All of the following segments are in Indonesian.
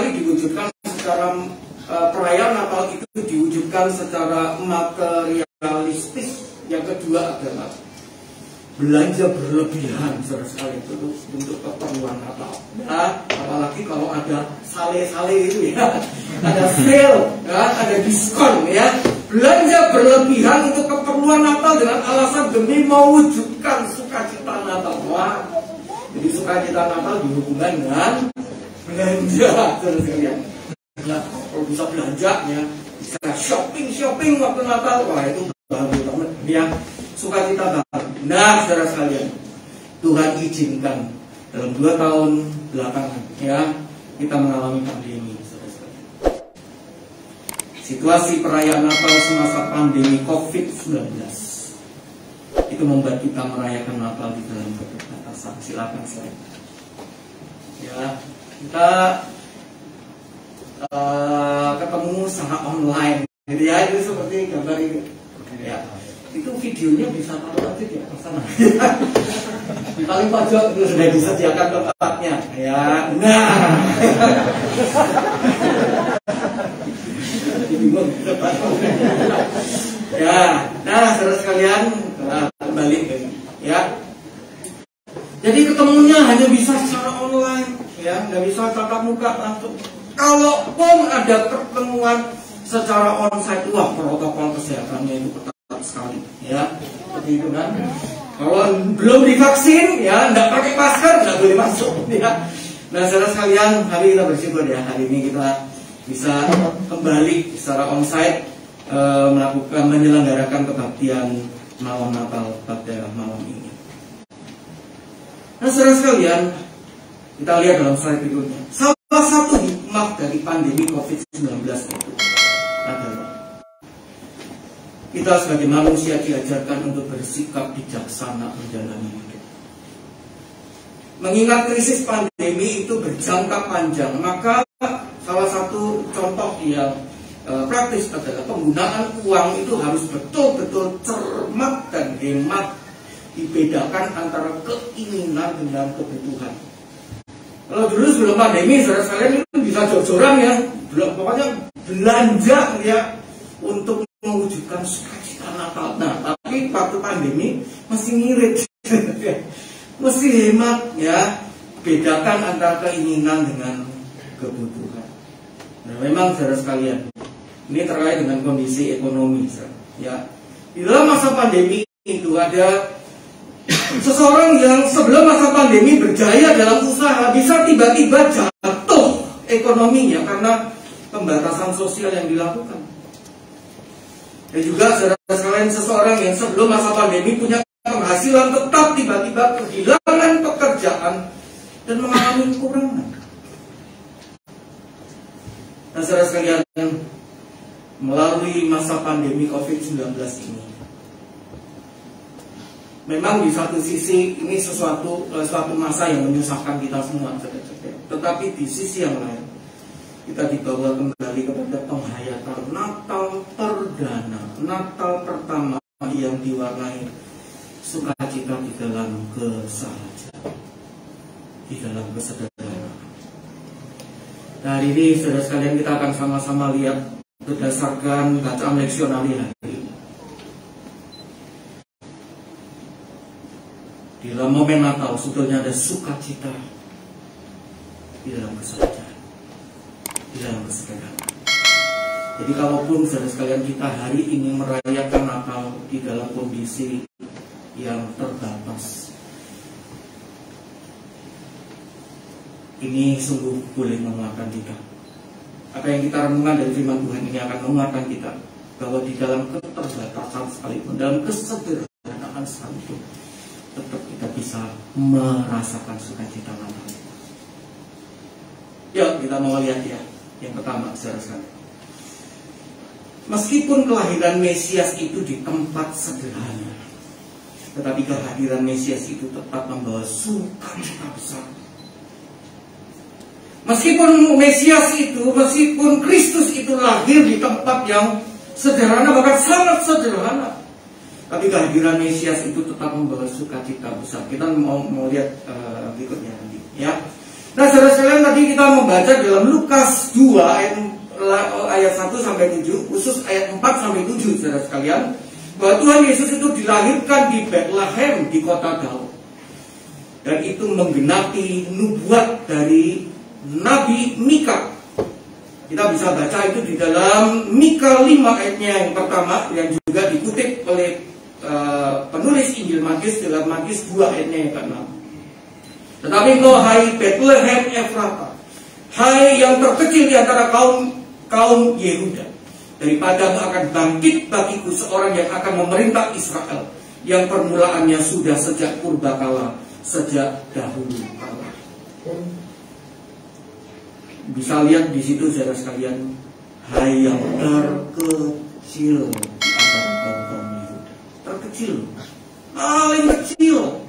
seringkali diwujudkan secara perayaan Natal itu diwujudkan secara materialistis. Yang kedua adalah belanja berlebihan sekali itu untuk keperluan Natal. Nah, apalagi kalau ada sale-sale itu ya, ada sale, ya, ada diskon ya. Belanja berlebihan untuk keperluan Natal dengan alasan demi mewujudkan sukacita Natal. Wah, jadi sukacita Natal dihubungkan dengan belanja terus sekalian. Nah, kalau bisa belanja ya, bisa shopping waktu Natal, wah itu bagus banget ya, sukacita baru. Nah, saudara sekalian, Tuhan izinkan dalam 2 tahun belakangan ya kita mengalami pandemi, saudara sekalian. Situasi perayaan Natal semasa pandemi COVID-19 itu membuat kita merayakan Natal di dalam keterbatasan. Silakan slide. Ya, kita ketemu secara online, gitu ya, itu seperti gambar ini. Ya, itu videonya bisa taruh aja di atas sana. Di paling pojok itu sudah disediakan tempatnya. Ya, nah. Ya, nah, saudara sekalian, kembali ya. Jadi ketemunya hanya bisa secara online, ya, nggak bisa tatap muka langsung. Kalaupun ada pertemuan secara onsite, wah protokol kesehatannya itu ketat sekali, ya, seperti itu kan. Kalau belum divaksin, ya, nggak pakai masker, nggak boleh masuk, ya. Nah, saudara sekalian, hari kita bersyukur ya, hari ini kita bisa kembali secara onsite menyelenggarakan kebaktian malam Natal pada malam ini. Nah, saudara sekalian, kita lihat dalam slide berikutnya. Salah satu hikmah dari pandemi COVID-19 itu adalah kita sebagai manusia diajarkan untuk bersikap bijaksana menjalani hidup. Mengingat krisis pandemi itu berjangka panjang, maka salah satu contoh yang praktis adalah penggunaan uang itu harus betul-betul cermat dan hemat, dibedakan antara keinginan dengan kebutuhan. Kalau dulu sebelum pandemi, saudara sekalian itu bisa jor-joran ya, pokoknya belanja ya untuk mewujudkan sukacita Natal. Nah, tapi waktu pandemi masih ngirit, mesti hemat ya, bedakan antara keinginan dengan kebutuhan. Nah, memang saudara sekalian, ini terkait dengan kondisi ekonomi, ya. Di dalam masa pandemi itu ada seseorang yang sebelum masa pandemi berjaya dalam usaha, bisa tiba-tiba jatuh ekonominya karena pembatasan sosial yang dilakukan. Dan juga saudara sekalian, seseorang yang sebelum masa pandemi punya penghasilan tetap tiba-tiba kehilangan pekerjaan dan mengalami kekurangan. Nah, saudara sekalian, melalui masa pandemi COVID-19 ini, memang di satu sisi ini suatu masa yang menyusahkan kita semua, tetapi di sisi yang lain kita dibawa kembali kepada penghayatan Natal perdana, Natal pertama yang diwarnai sukacita di dalam keseharian, di dalam kesederhanaan. Nah, hari ini saudara sekalian kita akan sama-sama lihat berdasarkan bacaan leksionali hari ini. Di dalam momen Natal sebetulnya ada sukacita di dalam keseharian, di dalam kesederhanaan. Jadi kalaupun saudara sekalian kita hari ini merayakan Natal di dalam kondisi yang terbatas, ini sungguh boleh menguatkan kita. Apa yang kita renungkan dari firman Tuhan ini akan menguatkan kita bahwa di dalam keterbatasan sekalipun, dalam kesederhanaan sekalipun, tetap kita bisa merasakan sukacita Natal. Yuk kita mau lihat ya. Yang pertama, saudara sekalian, meskipun kelahiran Mesias itu di tempat sederhana, tetapi kehadiran Mesias itu tetap membawa sukacita besar. Meskipun Mesias itu, meskipun Kristus itu lahir di tempat yang sederhana, bahkan sangat sederhana, tapi kehadiran Mesias itu tetap membawa sukacita besar. Kita mau lihat berikutnya nanti, ya. Nah, saudara sekalian, tadi kita membaca dalam Lukas 2 ayat 1 sampai 7, khusus ayat 4 sampai 7, saudara sekalian, bahwa Tuhan Yesus itu dilahirkan di Bethlehem di kota Daud. Dan itu menggenapi nubuat dari Nabi Mika. Kita bisa baca itu di dalam Mika 5 ayatnya yang pertama, yang juga dikutip oleh penulis Injil Matius dalam Matius 2 ayatnya yang ke-6. Tetapi engkau, hai Bethlehem Efrata, hai yang terkecil di antara kaum Yehuda, daripadamu akan bangkit bagiku seorang yang akan memerintah Israel, yang permulaannya sudah sejak purbakala, sejak dahulu kala. Bisa lihat di situ, saudara sekalian, hai yang terkecil di antara kaum Yehuda, terkecil, paling kecil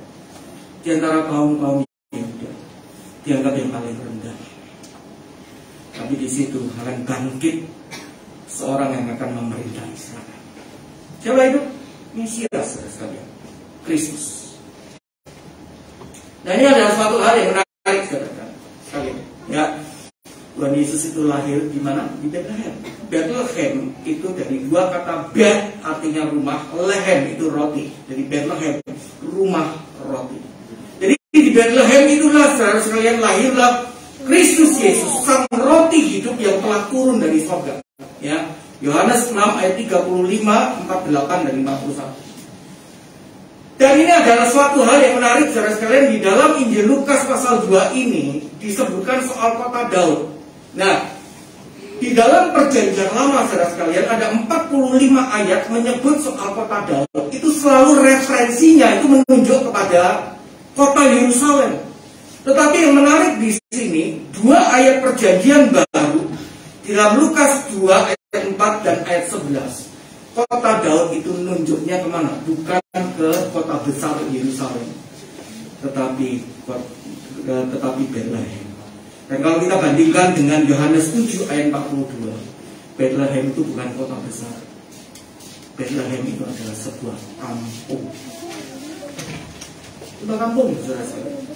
di antara kaum Yehuda, dianggap yang paling rendah. Tapi di situ akan bangkit seorang yang akan memerintah Israel. Siapa itu? Mesias, saudara sekalian, Kristus. Nah, ini adalah suatu hal yang menarik, saudara sekalian. Ya, Tuhan Yesus itu lahir di mana? Di Bethlehem. Bethlehem itu dari dua kata bet, artinya rumah, lehem itu roti. Jadi Bethlehem, rumah roti. Jadi di Bethlehem itulah, saudara sekalian, lahirlah Kristus Yesus, sang roti hidup yang telah turun dari surga. Ya, Yohanes 6 ayat 35, 48 dan 51. Dan ini adalah suatu hal yang menarik, saudara sekalian. Di dalam Injil Lukas pasal 2 ini disebutkan soal kota Daud. Nah, di dalam perjanjian lama, saudara sekalian, ada 45 ayat menyebut soal kota Daud. Itu selalu referensinya itu menunjuk kepada kota Yerusalem. Tetapi yang menarik di sini, dua ayat perjanjian baru di dalam Lukas 2 ayat 4 dan ayat 11. Kota Daud itu nunjuknya kemana? Bukan ke kota besar Yerusalem, tetapi Bethlehem. Dan kalau kita bandingkan dengan Yohanes 7 ayat 42, Bethlehem itu bukan kota besar. Bethlehem itu adalah sebuah kampung. Itu kampung, saudara-saudara.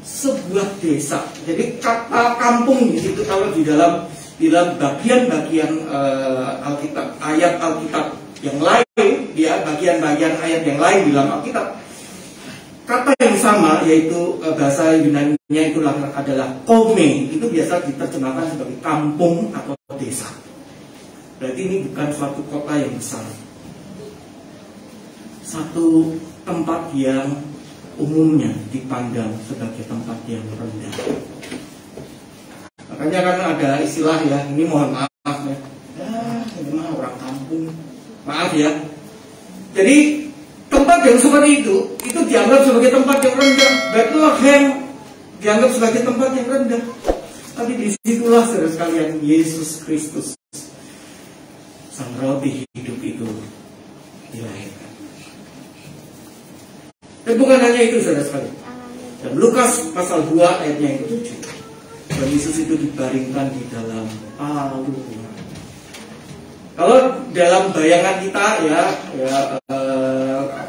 Sebuah desa. Jadi kata kampung di situ, kalau di dalam bagian-bagian Alkitab, ayat Alkitab yang lain, ya, bagian-bagian ayat yang lain di dalam Alkitab, kata yang sama, yaitu bahasa Yunani-nya itulah adalah kome, itu biasa diterjemahkan sebagai kampung atau desa. Berarti ini bukan suatu kota yang besar, satu tempat yang umumnya dipandang sebagai tempat yang rendah. Makanya kan ada istilah, ya, ini mohon maaf ya, ini mah orang kampung, maaf ya. Jadi tempat yang seperti itu dianggap sebagai tempat yang rendah. Bethlehem dianggap sebagai tempat yang rendah. Tapi disitulah, saudara sekalian, Yesus Kristus, sang roti hidup itu dilahirkan. Dan bukan hanya itu, saudara sekalian. Dan Lukas pasal 2 ayatnya yang ke-7, Tuhan Yesus itu dibaringkan di dalam palungan. Kalau dalam bayangan kita, ya,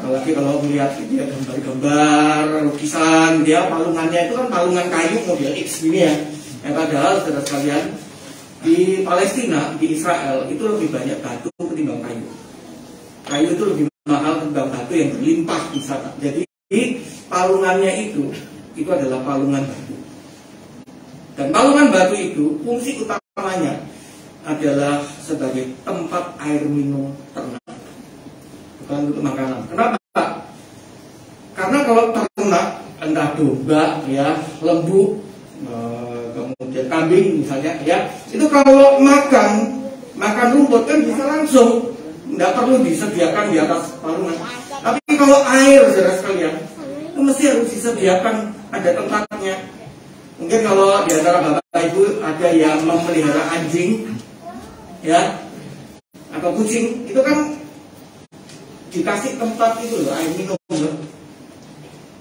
apalagi kalau melihat dia gambar-gambar, lukisan, dia palungannya itu kan palungan kayu model X gini ya. Padahal, saudara sekalian, di Palestina, di Israel itu lebih banyak batu ketimbang kayu. Kayu itu lebih mahal ketimbang batu yang berlimpah di sana. Jadi palungannya itu adalah palungan batu. Dan palungan batu itu fungsi utamanya adalah sebagai tempat air minum ternak, bukan untuk makanan. Kenapa? Karena kalau ternak, entah domba, ya, lembu, kemudian kambing misalnya, ya, itu kalau makan rumput kan bisa langsung, tidak perlu disediakan di atas palungan. Tapi kalau air, saudara sekalian, itu mesti harus disediakan, ada tempatnya. Mungkin kalau di antara bapak ibu ada yang memelihara anjing, ya, atau kucing, itu kan dikasih tempat itu loh, air minum loh.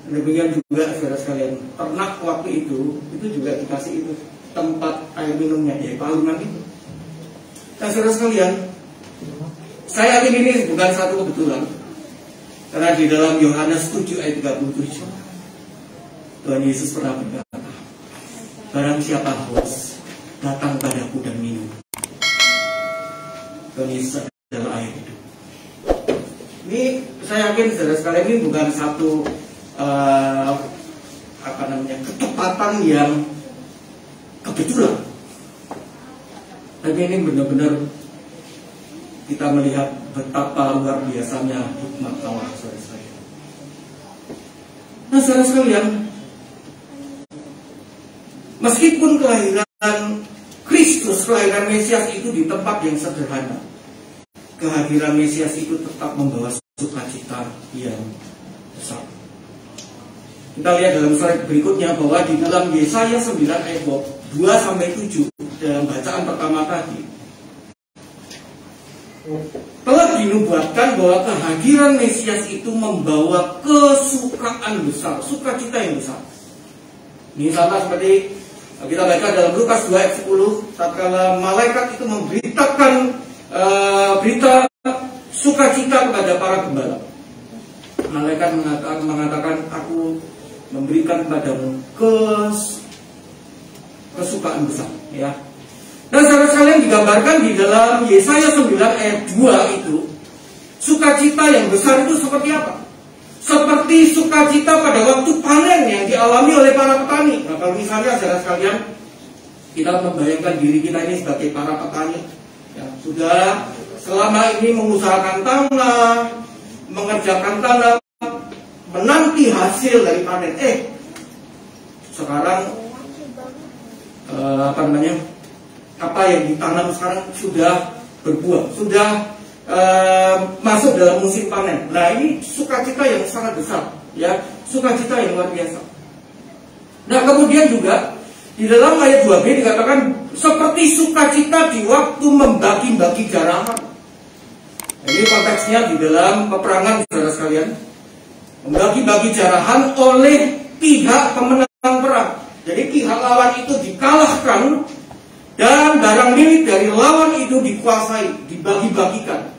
Demikian juga, saudara sekalian, ternak waktu itu juga dikasih itu tempat air minumnya, ya, palungan itu. Nah, saudara sekalian, saya yakin ini bukan satu kebetulan. Karena di dalam Yohanes 7 ayat 37, Tuhan Yesus pernah berkata, barang siapa haus, datang padaku dan minum. Dan Yesus adalah air hidup. Ini saya yakin saudara sekalian, ini bukan satu ketepatan yang kebetulan, tapi ini benar-benar kita melihat betapa luar biasanya hikmat Allah, saudara sekalian. Nah, saudara sekalian, meskipun kelahiran Kristus, kelahiran Mesias itu di tempat yang sederhana, kehadiran Mesias itu tetap membawa sukacita yang besar. Kita lihat dalam slide berikutnya bahwa di dalam Yesaya 9 ayat 2-7 dalam bacaan pertama tadi telah dinubuatkan bahwa kehadiran Mesias itu membawa kesukaan besar, sukacita yang besar. Ini sama seperti kita baca dalam Lukas 2 ayat 10, tatkala malaikat itu memberitakan berita sukacita kepada para gembala. Malaikat mengatakan, aku memberikan kepadamu kesukaan besar, ya. Dan saudara sekalian, digambarkan di dalam Yesaya 9 ayat 2 itu, sukacita yang besar itu seperti apa? Seperti sukacita pada waktu panen yang dialami oleh para petani. Nah, kalau misalnya saudara sekalian, kita membayangkan diri kita ini sebagai para petani, ya, sudah selama ini mengusahakan tanah, mengerjakan tanah, menanti hasil dari panen. Sekarang apa yang ditanam sekarang sudah berbuah, sudah masuk dalam musim panen. Nah, ini sukacita yang sangat besar, ya, sukacita yang luar biasa. Nah, kemudian juga di dalam ayat 2b dikatakan seperti sukacita di waktu membagi-bagi jarahan. Nah, ini konteksnya di dalam peperangan, saudara sekalian, membagi-bagi jarahan oleh pihak pemenang perang. Jadi pihak lawan itu dikalahkan dan barang milik dari lawan itu dikuasai, dibagi-bagikan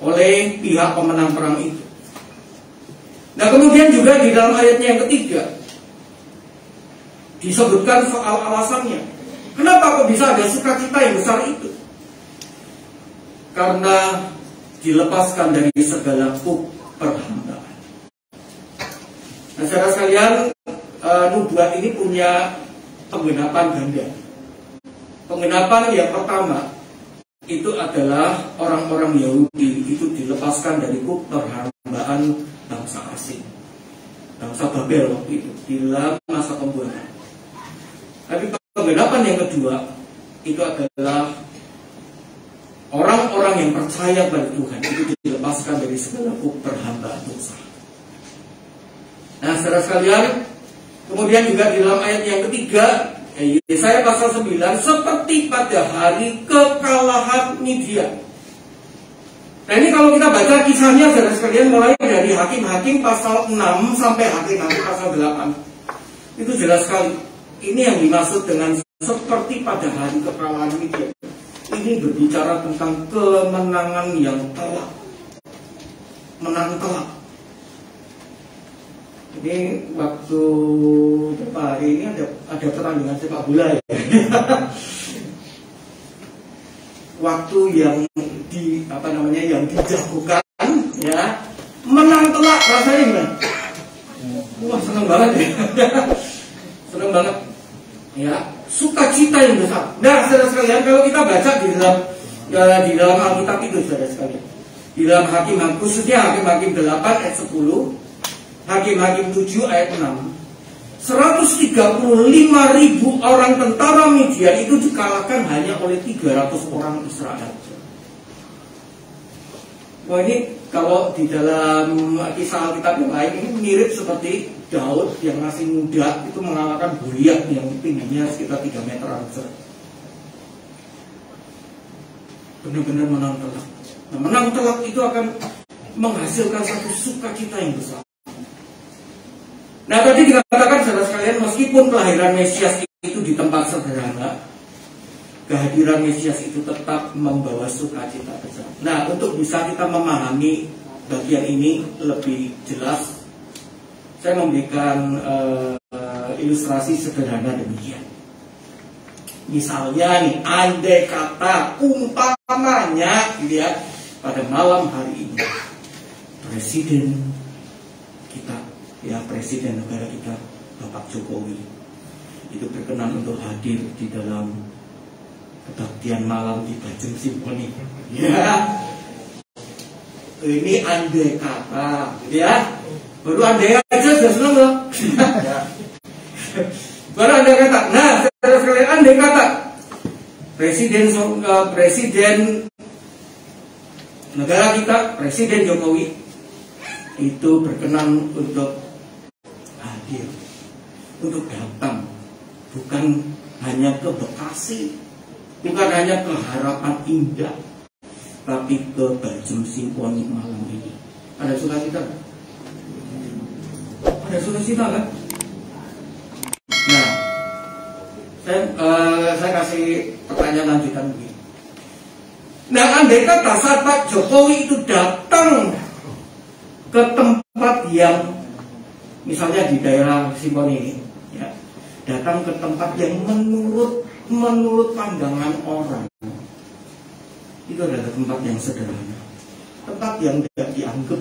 oleh pihak pemenang perang itu. Nah, kemudian juga di dalam ayatnya yang ketiga disebutkan soal alasannya. Kenapa kok bisa ada sukacita yang besar itu? Karena dilepaskan dari segala perhambaan. Nah, saudara sekalian, nubuat ini punya penggenapan ganda. Penggenapan yang pertama itu adalah orang-orang Yahudi itu dilepaskan dari perhambaan bangsa asing, bangsa Babel waktu itu, di dalam masa pembuangan. Tapi penggenapan yang kedua itu adalah orang-orang yang percaya pada Tuhan itu dilepaskan dari segala perhambaan dosa. Nah, saudara sekalian, kemudian juga di dalam ayat yang ketiga, Yesaya pasal 9, seperti pada hari kekalahan Midian. Nah, ini kalau kita baca kisahnya, saudara sekalian, mulai dari Hakim-Hakim pasal 6 sampai Hakim-Hakim pasal 8, itu jelas sekali. Ini yang dimaksud dengan seperti pada hari kekalahan Midian. Ini berbicara tentang kemenangan yang telak, menang telak. Ini waktu beberapa hari ini ada pertandingan sepak bola, ya. Waktu yang yang dijagokan, ya, menang telak rasanya gimana? Wah, seneng banget, ya. Seneng banget, ya, sukacita yang besar. Nah, saudara sekalian, kalau kita baca di dalam Alkitab itu, saudara sekalian, di dalam Hakim-Hakim, khususnya Hakim-Hakim 8 ayat 10, Hakim-Hakim 7 ayat 6, 135.000 orang tentara Midian itu dikalahkan hanya oleh 300 orang Israel. Wah, ini kalau di dalam kisah Alkitab yang lain ini mirip seperti Daud yang masih muda itu mengalahkan Goliat yang tingginya sekitar 3 meteran. Benar-benar menang telak. Nah, menang telak itu akan menghasilkan satu sukacita yang besar. Nah, tadi dikatakan, saudara sekalian, meskipun kelahiran Mesias itu di tempat sederhana, kehadiran Mesias itu tetap membawa sukacita besar. Nah, untuk bisa kita memahami bagian ini lebih jelas, saya memberikan ilustrasi sederhana demikian. Misalnya nih, andai kata umpamanya gitu ya, pada malam hari ini presiden kita, ya presiden negara kita Bapak Jokowi itu berkenan untuk hadir di dalam kebaktian malam di Bajeng Simponi. Ya, ini andai kata, gitu ya. Baru andai aja sudah seneng loh. Baru andai kata. Nah, saudara sekalian, andai kata presiden negara kita, Presiden Jokowi itu berkenan untuk hadir, untuk datang, bukan hanya ke Bekasi, bukan hanya ke Harapan Indah, tapi ke Bajeng Simponi malam ini. Ada sukacita? Ada sukacita kan? Nah, saya kasih pertanyaan lanjutan begini. Nah, andai kata saat Pak Jokowi itu datang ke tempat yang misalnya di daerah Simponi ini, ya, datang ke tempat yang menurut pandangan orang itu adalah tempat yang sederhana, tempat yang tidak dianggap,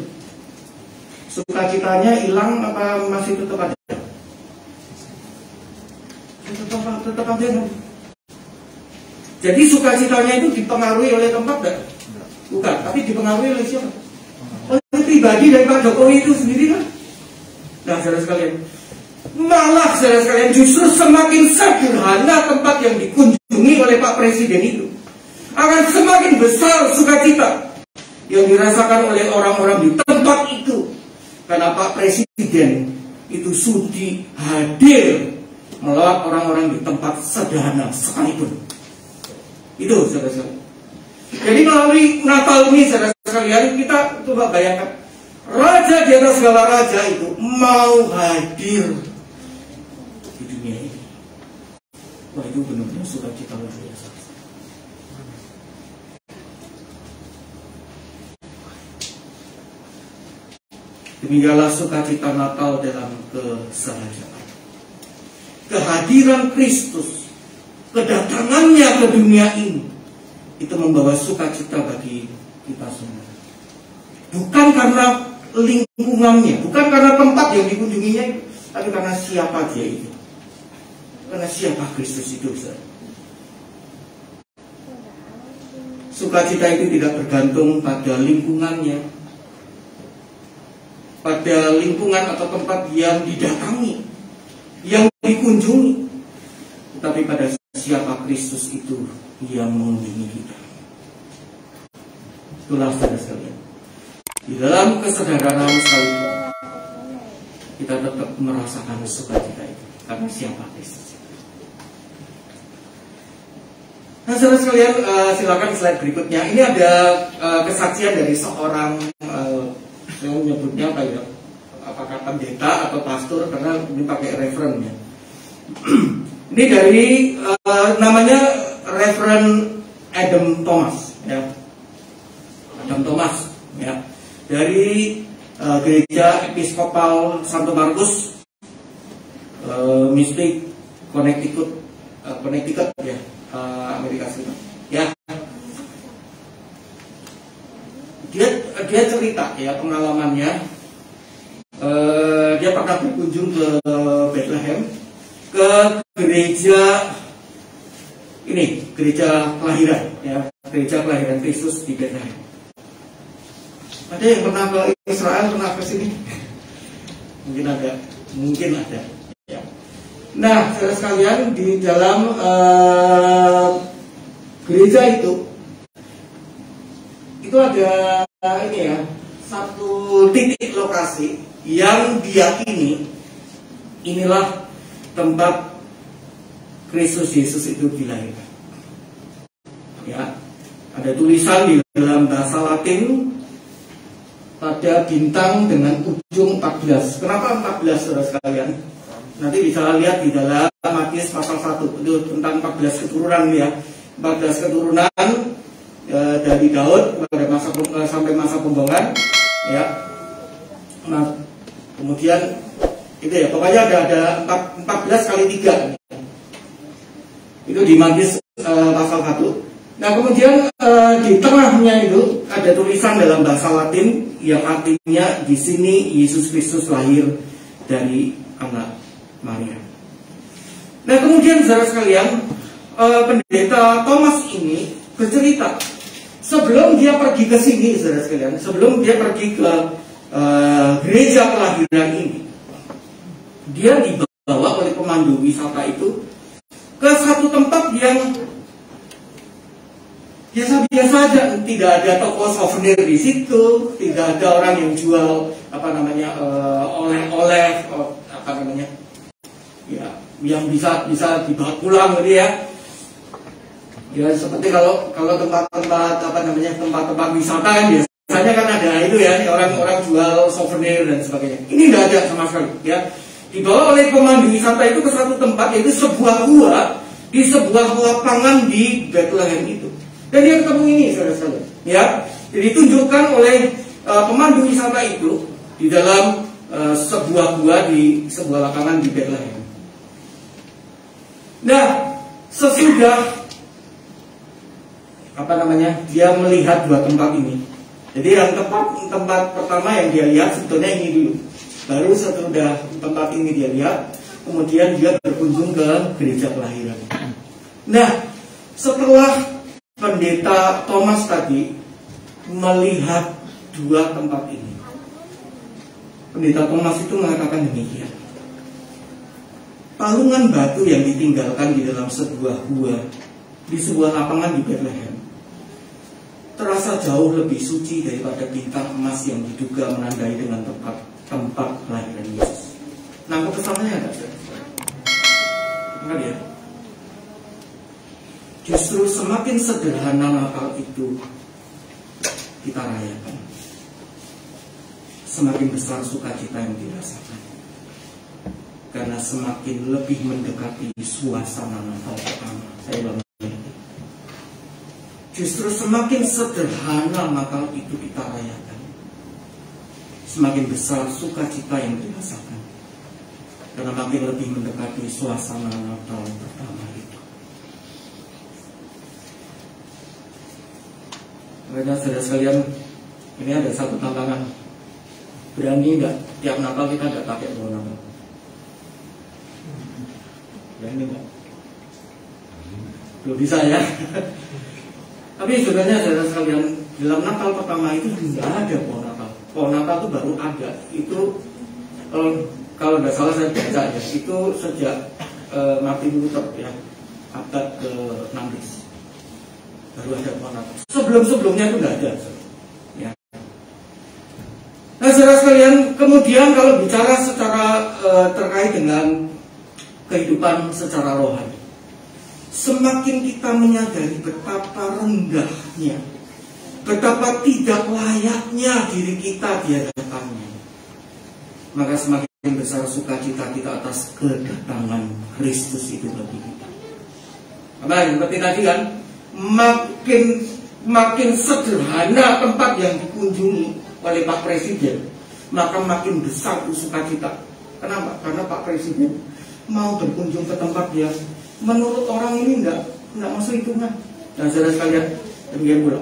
sukacitanya hilang apa masih tetap ada? Tetap ada. Jadi sukacitanya itu dipengaruhi oleh tempat enggak? Bukan, tapi dipengaruhi oleh siapa? Oleh pribadi dari Pak Jokowi itu sendiri kan? Nah, saudara sekalian, malah saudara sekalian justru semakin sederhana tempat yang dikunjungi oleh Pak Presiden itu, akan semakin besar sukacita yang dirasakan oleh orang-orang di tempat itu, karena Pak Presiden itu sudi hadir melawat orang-orang di tempat sederhana sekalipun. Itu saudara-saudara. Jadi melalui Natal ini saudara sekalian, kita coba bayangkan raja di atas segala raja itu mau hadir di dunia ini. Wah, itu benar-benar sukacita luar biasa. Demikianlah sukacita Natal dalam keseharian. Kehadiran Kristus, kedatangannya ke dunia ini, itu membawa sukacita bagi kita semua. Bukan karena lingkungannya, bukan karena tempat yang dikunjunginya, tapi karena siapa dia itu, karena siapa Kristus itu. Sukacita itu tidak bergantung pada lingkungannya, pada lingkungan atau tempat yang didatangi, yang dikunjungi, tapi pada siapa Kristus itu yang mengunjungi kita. Itulah saudara sekalian, di dalam kesederhanaan sekalipun kita tetap merasakan sukacita itu karena siapa Kristus. Nah, saudara sekalian, silakan slide berikutnya. Ini ada kesaksian dari seorang, saya menyebutnya apa ya, apakah pendeta atau pastor, karena ini pakai referennya. Ini dari namanya Reverend Adam Thomas, ya. Adam Thomas, ya, dari gereja Episkopal Santo Markus, Mystic, Connecticut, ya, Amerika Serikat. Ya, dia cerita ya pengalamannya. Dia pernah berkunjung ke Bethlehem, ke gereja ini, gereja kelahiran, ya, gereja kelahiran Kristus di Bethlehem. Ada yang pernah ke Israel, pernah ke sini? Mungkin ada. Ya. Nah, saudara sekalian, di dalam gereja itu ada ini ya, satu titik lokasi yang diyakini inilah tempat Kristus Yesus itu dilahirkan. Ya, ada tulisan di dalam bahasa Latin pada bintang dengan ujung 14. Kenapa 14, saudara sekalian? Nanti bisa lihat di dalam Matius pasal 1 itu tentang 14 keturunan ya. 14 keturunan dari Daud pada sampai masa pembuangan ya. Nah, kemudian Itu ya, pokoknya ada 14 kali 3. Itu di Matius pasal 1. Nah kemudian di tengahnya itu ada tulisan dalam bahasa Latin yang artinya di sini Yesus Kristus lahir dari anak Maria. Nah kemudian saudara sekalian, pendeta Thomas ini bercerita sebelum dia pergi ke sini, saudara sekalian, sebelum dia pergi ke gereja kelahiran ini, dia dibawa oleh pemandu wisata itu ke satu tempat yang biasa-biasa aja, tidak ada toko souvenir di situ, tidak ada orang yang jual oleh-oleh, ya, yang bisa dibawa pulang gitu ya. Ya seperti kalau tempat-tempat tempat-tempat wisata kan biasanya kan ada itu ya, orang-orang jual souvenir dan sebagainya. Ini tidak ada sama sekali ya. Dibawa oleh pemandu wisata itu ke satu tempat, yaitu sebuah gua di sebuah lapangan di Bethlehem itu. Dan dia ketemu ini, saudara-saudara. Ya, jadi ditunjukkan oleh pemandu wisata itu di dalam sebuah gua di sebuah lapangan di Bethlehem. Nah, sesudah dia melihat dua tempat ini. Jadi yang tempat pertama yang dia lihat sebetulnya ini dulu. Baru setelah tempat ini dia lihat, kemudian dia berkunjung ke gereja kelahiran. Nah, setelah pendeta Thomas tadi melihat dua tempat ini, pendeta Thomas itu mengatakan demikian: palungan batu yang ditinggalkan di dalam sebuah gua di sebuah lapangan di Bethlehem terasa jauh lebih suci daripada bintang emas yang diduga menandai dengan tempat kelahiran Yesus. Nangkep kesannya enggak? Enggak ya? Justru semakin sederhana Natal itu kita rayakan, semakin besar sukacita yang dirasakan, karena semakin lebih mendekati suasana Natal pertama. Saya bangun. Justru semakin sederhana Natal itu kita rayakan, semakin besar sukacita yang dirasakan, karena makin lebih mendekati suasana Natal pertama itu. Karena saudara sekalian, ini ada satu tantangan. Berani nggak tiap Natal kita nggak pakai pohon Natal? Berani nggak? Belum bisa ya. Tapi sebenarnya saudara sekalian, dalam Natal pertama itu tidak ada pohon Natal. Pohon Natal itu baru ada. Itu kalau nggak salah saya baca ya, itu sejak Martin Luther ya, abad ke-16 baru ada pohon Natal. Sebelum-sebelumnya itu nggak ada. Ya. Nah saudara sekalian, kemudian kalau bicara secara terkait dengan kehidupan secara rohani, semakin kita menyadari betapa rendahnya, betapa tidak layaknya diri kita di hadapannya, maka semakin besar sukacita kita atas kedatangan Kristus itu bagi kita. Karena seperti tadi kan, makin sederhana tempat yang dikunjungi oleh Pak Presiden, maka makin besar sukacita. Kenapa? Karena Pak Presiden mau berkunjung ke tempat yang menurut orang ini enggak masuk hitungan. Dan saudara sekalian, demikian pula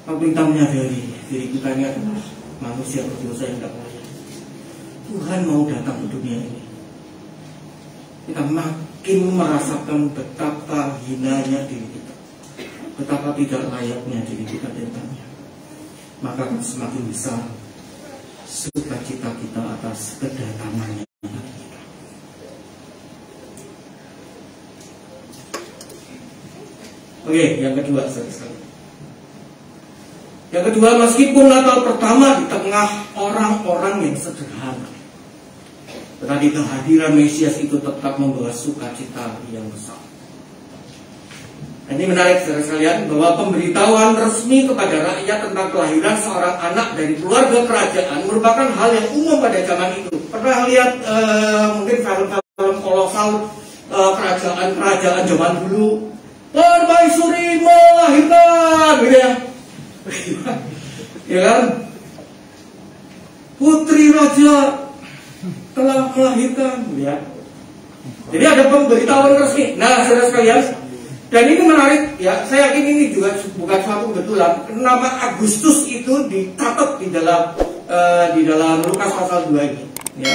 kalau kita menyadari diri kita ini adalah manusia berdosa yang tidak layak, Tuhan mau datang ke dunia ini, kita makin merasakan betapa hinanya diri kita, betapa tidak layaknya diri kita di depannya, maka akan semakin besar sukacita kita atas kedatangannya. Oke, yang kedua saudara. Yang kedua, meskipun Natal pertama di tengah orang-orang yang sederhana, tetapi kehadiran Mesias itu tetap membawa sukacita yang besar. Ini menarik saudara sekalian, bahwa pemberitahuan resmi kepada rakyat tentang kelahiran seorang anak dari keluarga kerajaan merupakan hal yang umum pada zaman itu. Pernah lihat mungkin film-film kolosal kerajaan-kerajaan zaman dulu? Permaisuri melahirkan, gitu ya. Ya kan? Putri raja telah melahirkan, ya. Jadi ada pemberitahuan resmi. Nah, saudara sekalian, dan ini menarik, ya. Saya yakin ini juga bukan suatu kebetulan. Nama Agustus itu dicatat di dalam Lukas pasal 2 ini, ya.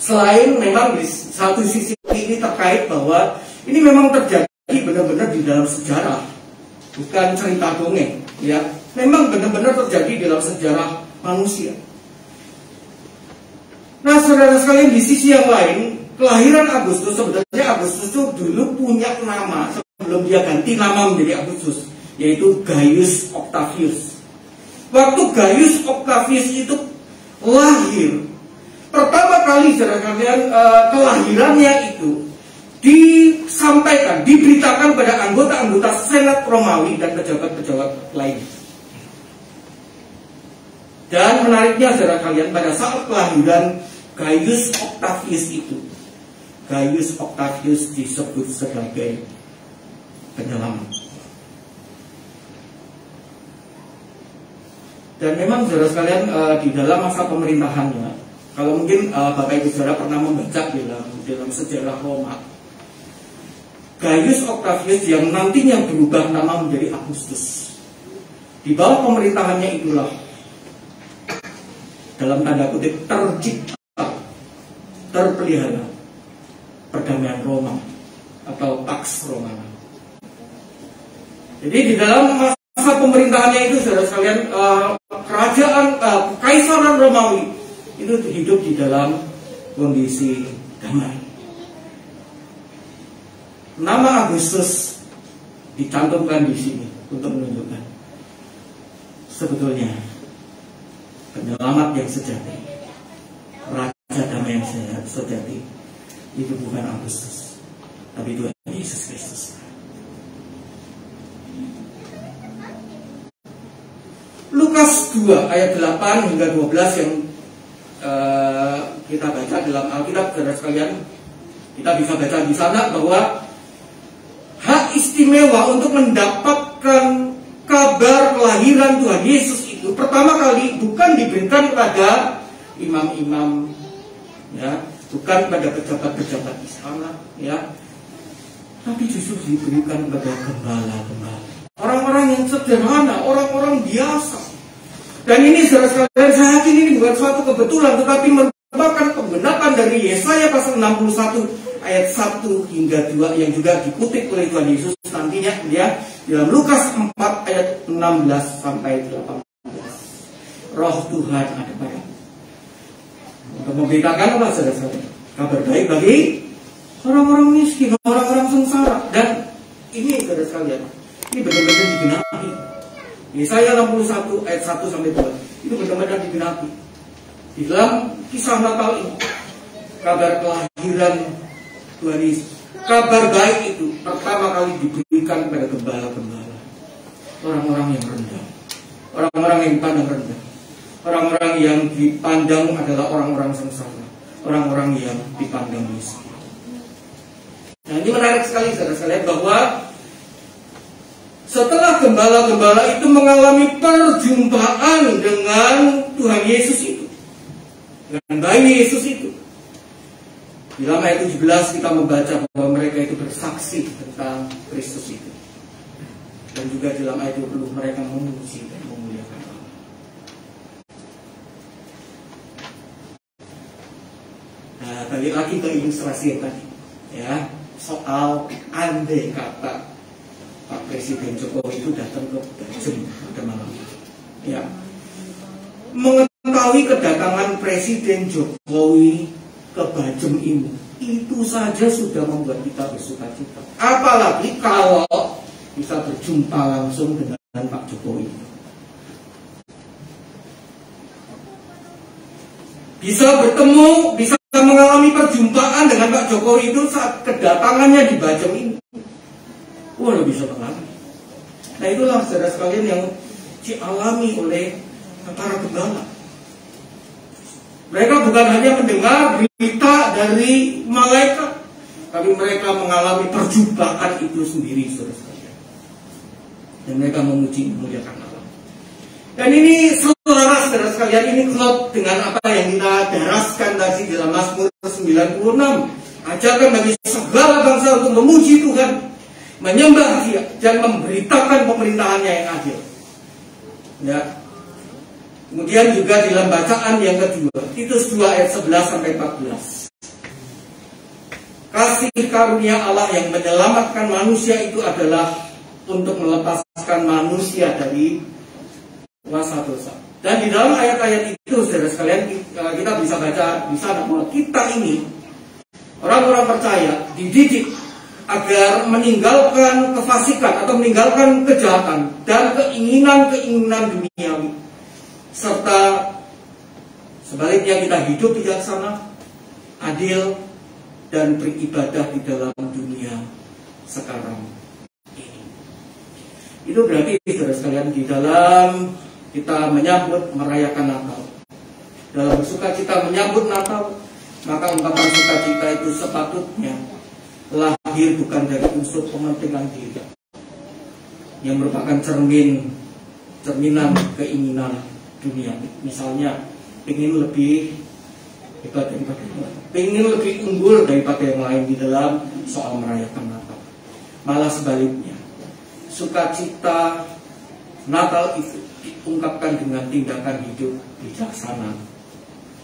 Selain memang di satu sisi ini terkait bahwa ini memang terjadi benar-benar di dalam sejarah, bukan cerita dongeng, ya. Memang benar-benar terjadi dalam sejarah manusia. Nah, saudara sekalian, di sisi yang lain, kelahiran Agustus, sebenarnya Agustus itu dulu punya nama sebelum dia ganti nama menjadi Agustus, yaitu Gaius Octavius. Waktu Gaius Octavius itu lahir, pertama kali saudara sekalian, kelahirannya itu disampaikan, diberitakan pada anggota-anggota Senat Romawi dan pejabat-pejabat lain. Dan menariknya saudara kalian, pada saat kelahiran Gaius Octavius itu, Gaius Octavius disebut sebagai penyelamat. Dan memang saudara sekalian, di dalam masa pemerintahannya, kalau mungkin Bapak Ibu Saudara pernah membaca dalam sejarah Roma, Gaius Octavius yang nantinya berubah nama menjadi Agustus, di bawah pemerintahannya itulah, dalam tanda kutip, tercipta, terpelihara perdamaian Roma atau Pax Romana. Jadi di dalam masa pemerintahannya itu, saudara sekalian, kerajaan Kaisaran Romawi itu hidup di dalam kondisi damai. Nama Agustus dicantumkan di sini untuk menunjukkan sebetulnya penyelamat yang sejati, raja damai yang sejati itu bukan Agustus, tapi Tuhan Yesus Kristus. Lukas 2 ayat 8 hingga 12 yang kita baca dalam Alkitab, saudara sekalian, kita bisa baca di sana bahwa hak istimewa untuk mendapatkan kabar kelahiran Tuhan Yesus itu pertama kali bukan diberikan kepada imam-imam, ya, bukan pada pejabat-pejabat istana, ya, tapi justru diberikan kepada gembala-gembala, orang-orang yang sederhana, orang-orang biasa. Dan ini saudara sekalian, saya yakin ini bukan suatu kebetulan, tetapi merupakan pembenaran dari Yesaya pasal 61 ayat 1 hingga 2 yang juga dikutip oleh Tuhan Yesus nantinya, ya, dalam Lukas 4 ayat 16 sampai 18. Roh Tuhan ada padaku untuk memberitakan apa, saudara-saudara? Kabar baik bagi orang-orang miskin, orang-orang sengsara. Dan ini saudara sekalian, ini benar-benar digenapi. Yesaya 61 ayat 1 sampai 2 itu benar-benar digenapi di dalam kisah Natal ini. Kabar kelahiran Tuhan Yesus, kabar baik itu pertama kali diberikan kepada gembala-gembala, orang-orang yang rendah, orang-orang yang dipandang rendah, orang-orang yang dipandang adalah orang-orang sengsara, orang-orang yang dipandang miskin. Nah, ini menarik sekali saudara sekalian, bahwa setelah gembala-gembala itu mengalami perjumpaan dengan Tuhan Yesus itu, dengan bayi Yesus itu, di dalam ayat 17 kita membaca bahwa mereka itu bersaksi tentang Kristus itu. Dan juga di dalam ayat 20 mereka memuji dan memuliakan Allah. Nah, balik lagi ke ilustrasi yang tadi, ya, soal andai kata Pak Presiden Jokowi itu datang ke Bajem pada malam, ya, mengetahui kedatangan Presiden Jokowi ke Bajem ini, itu saja sudah membuat kita bersuka cita. Apalagi kalau bisa berjumpa langsung dengan Pak Jokowi, bisa bertemu, bisa mengalami perjumpaan dengan Pak Jokowi itu saat kedatangannya di Bajem ini. Wah, lebih bisa mengalami. Nah, itulah saudara sekalian yang dialami oleh para gembala. Mereka bukan hanya mendengar berita dari malaikat, tapi mereka mengalami perjumpaan itu sendiri, saudara sekalian. Dan mereka memuji memuliakan Allah. Dan ini selaras saudara sekalian, ini klop dengan apa yang kita daraskan tadi dalam Mazmur 96. Ajarkan bagi segala bangsa untuk memuji Tuhan, menyembah Dia, dan memberitakan pemerintahannya yang adil. Ya. Kemudian juga dalam bacaan yang kedua, Titus 2 ayat 11 sampai 14. Kasih karunia Allah yang menyelamatkan manusia itu adalah untuk melepaskan manusia dari kuasa dosa. Dan di dalam ayat-ayat itu, saudara sekalian, kita bisa baca di sana bahwa kita ini orang-orang percaya dididik agar meninggalkan kefasikan atau meninggalkan kejahatan dan keinginan-keinginan duniawi, serta sebaliknya kita hidup bijaksana, adil, dan beribadah di dalam dunia sekarang ini. Itu berarti, saudara sekalian, di dalam kita menyambut merayakan Natal, dalam sukacita menyambut Natal, maka ungkapan sukacita itu sepatutnya lahir bukan dari unsur kepentingan diri yang merupakan cerminan keinginan dunia. Misalnya ingin lebih hebat daripada yang lain, ingin lebih unggul daripada yang lain di dalam soal merayakan Natal. Malah sebaliknya, sukacita Natal itu diungkapkan dengan tindakan hidup bijaksana.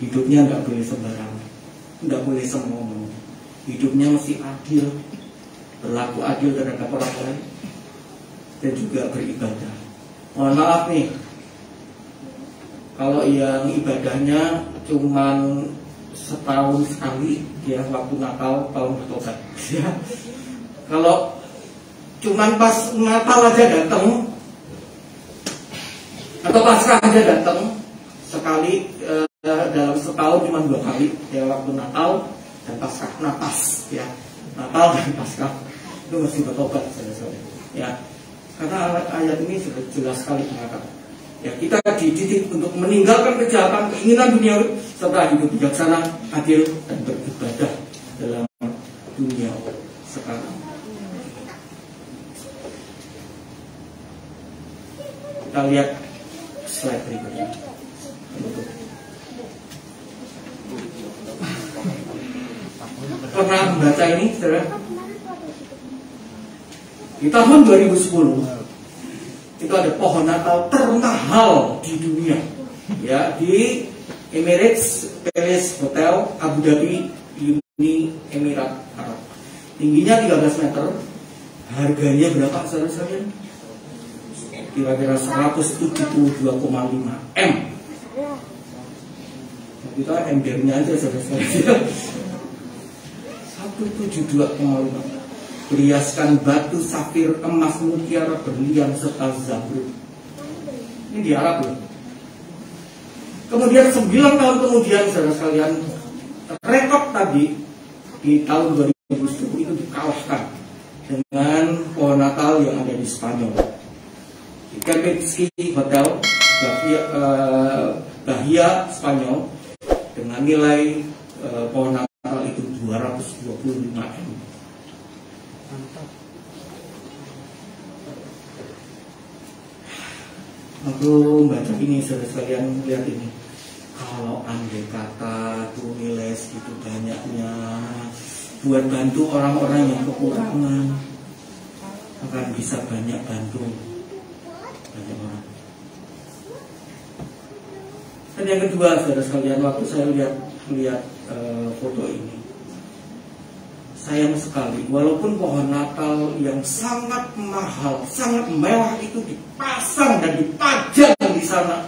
Hidupnya nggak boleh sembarangan, nggak boleh semau-mau. Hidupnya mesti adil, berlaku adil terhadap orang lain, dan juga beribadah. Mohon maaf nih, kalau yang ibadahnya cuman setahun sekali, ya, waktu Natal, tahun bertobat, ya. Kalau cuman pas Natal aja datang, atau Paskah aja datang sekali, dalam setahun cuma 2 kali, ya, waktu Natal dan Paskah, napas, ya, Natal dan Paskah, itu mesti bertobat, saudara-saudara, ya, karena ayat ini sudah jelas sekali mengatakan, ya, kita dididik untuk meninggalkan kejahatan, keinginan dunia, serta hidup bijaksana, adil, dan beribadah dalam dunia sekarang. Kita lihat slide berikutnya. Pernah membaca ini, saudara? Di tahun 2010 itu ada pohon Natal termahal di dunia, ya, di Emirates Palace Hotel Abu Dhabi, Uni Emirat Arab. Tingginya 13 meter. Harganya berapa, saudara-saudara? Kira-kira 172,5 M. Kita embernya aja, saudara-saudara. 172,5. Beriaskan batu, safir, emas, mutiara, berlian, serta zamrud. Ini di Arab loh. Kemudian 9 tahun kemudian, saudara sekalian, rekor tadi di tahun 2010 itu dikalahkan dengan pohon Natal yang ada di Spanyol, di Kempinski Hotel Bahia, Spanyol, dengan nilai pohon Natal itu 225 M. Aku baca ini, saudara sekalian, lihat ini. Kalau andai kata tuh nilai segitu banyaknya buat bantu orang-orang yang kekurangan, akan bisa banyak bantu banyak orang. Dan yang kedua, saudara sekalian, waktu saya lihat foto ini, sayang sekali, walaupun pohon Natal yang sangat mahal, sangat mewah itu dipasang dan dipajang di sana,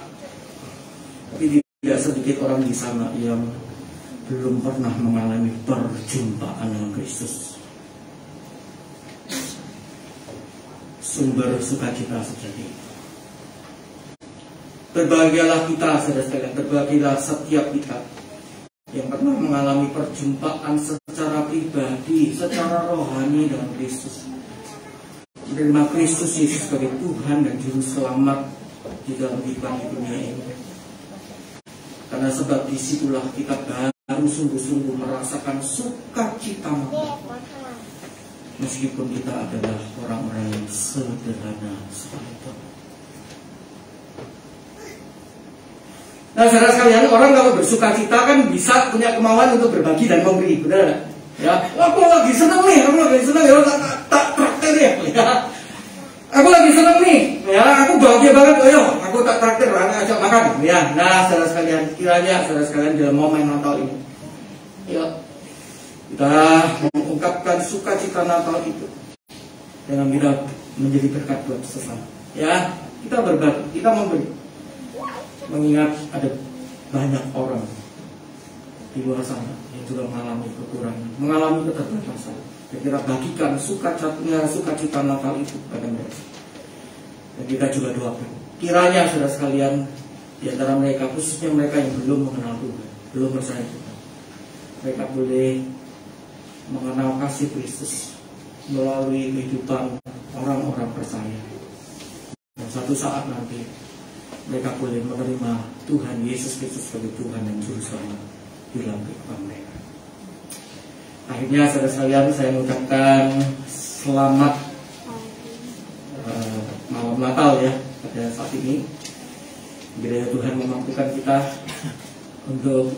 tapi tidak sedikit orang di sana yang belum pernah mengalami perjumpaan dengan Kristus, sumber sukacita sejati. Berbahagialah kita, saudara sekalian, berbahagialah setiap kita yang pernah mengalami perjumpaan secara pribadi, secara rohani dengan Kristus, menerima Kristus Yesus sebagai Tuhan dan Juru Selamat di dalam kehidupan di dunia ini. Karena sebab disitulah kita baru sungguh-sungguh merasakan sukacita meskipun kita adalah orang-orang yang sederhana sekalipun. Nah, saudara sekalian, orang kalau bersuka cita kan bisa punya kemauan untuk berbagi dan memberi, benar nggak? Ya, aku lagi seneng nih, ya, tak traktir ya. Aku lagi seneng nih, ya, aku bahagia banget, ayo, aku tak traktir, ajak makan, ya. Nah, saudara sekalian, kiranya saudara sekalian dalam momen Natal ini, ya, kita mengungkapkan sukacita Natal itu dengan kita menjadi berkat buat sesama. Ya, kita berbagi, kita memberi, mengingat ada banyak orang di luar sana yang juga mengalami kekurangan, mengalami keterbatasan. Kita bagikan sukacita Natal itu pada mereka. Dan kita juga doakan, kiranya saudara sekalian, di antara mereka, khususnya mereka yang belum mengenal Tuhan, belum percaya Tuhan, mereka boleh mengenal kasih Kristus melalui kehidupan orang-orang percaya. Dan satu saat nanti mereka boleh menerima Tuhan Yesus Kristus sebagai Tuhan dan Juru Selamat di dalam kehidupan mereka. Akhirnya saudara sekalian, saya mengucapkan selamat malam Natal ya pada saat ini. Kiranya Tuhan memampukan kita untuk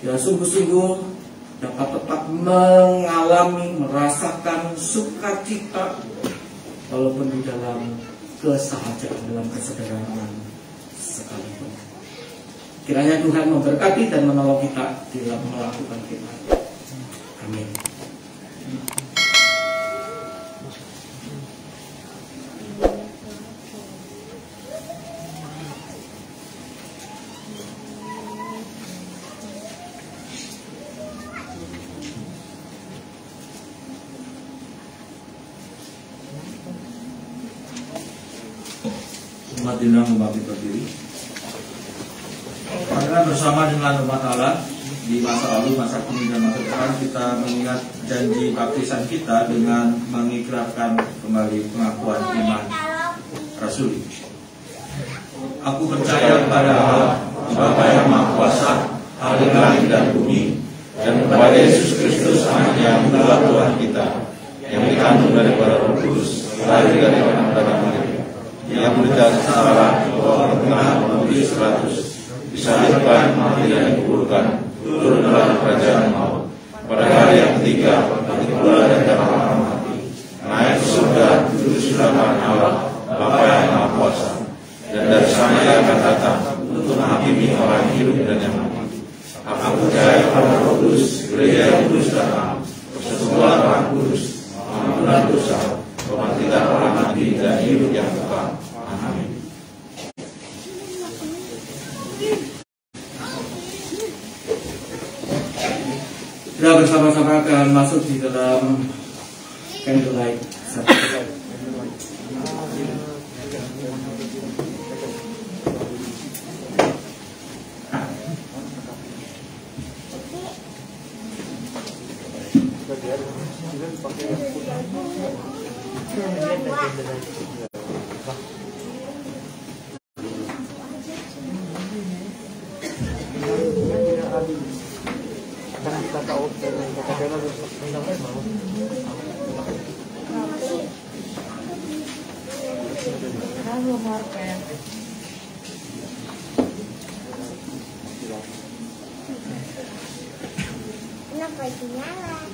ya sungguh-sungguh dapat tetap mengalami, merasakan sukacita walaupun di dalam kesahajaan, dalam kesederhanaan sekalipun. Kiranya Tuhan memberkati dan menolong kita dalam melakukan firman. Amin. Umat diundang membangkit berdiri. Karena bersama dengan umat Allah di masa lalu, masa kini dan masa depan, kita mengingat janji baptisan kita dengan mengikrarkan kembali pengakuan iman rasuli. Aku percaya kepada Allah, Bapa yang Maha Kuasa, ahli langit dan bumi, dan kepada Yesus Kristus, Anak yang adalah Tuhan kita, yang dikandung dari Roh Kudus, lahir dari orang pada Maria, yang menderita secara tengah Pontius Pilatus, disalibkan, mati dan dikuburkan, turun dalam kerajaan maut, pada hari yang ketiga bangkit pula dari antara orang mati, naik ke surga, duduk di sebelah kanan Allah, Bapa yang Maha Kuasa, dan dari sana Ia akan datang untuk menghakimi orang hidup dan yang mati. Aku percaya pada Roh Kudus, Gereja yang kudus dan am, persekutuan Orang Kudus, pengampunan dosa, kebangkitan orang mati dan hidup yang kekal. Amin. Kita bersama-sama akan masuk di dalam candlelight. Kenapa itu nyala?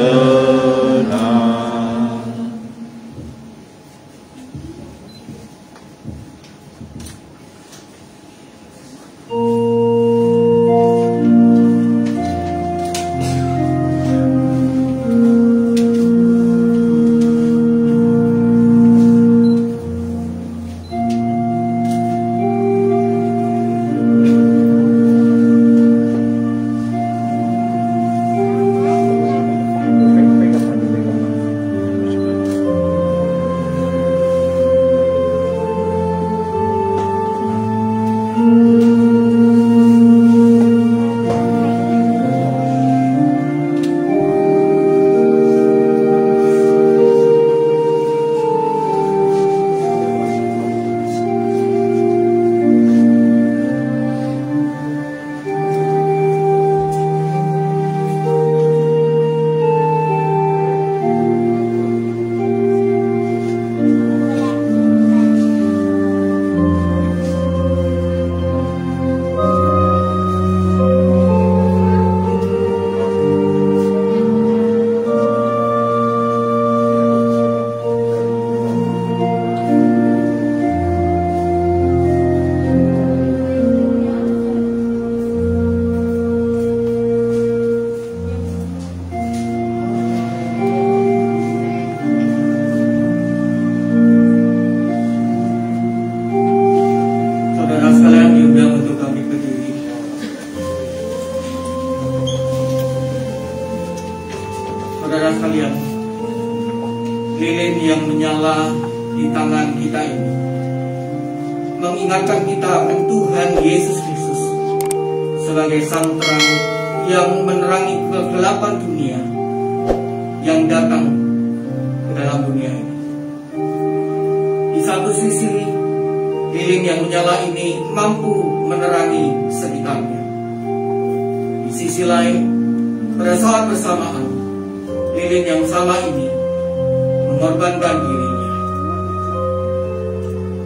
tenang. Saudara sekalian, lilin yang menyala di tangan kita ini mengingatkan kita akan Tuhan Yesus Kristus sebagai sang terang yang menerangi kegelapan dunia yang datang ke dalam dunia ini. Di satu sisi, lilin yang menyala ini mampu menerangi sekitarnya. Di sisi lain, pada saat bersamaan, lilin yang sama ini mengorbankan dirinya.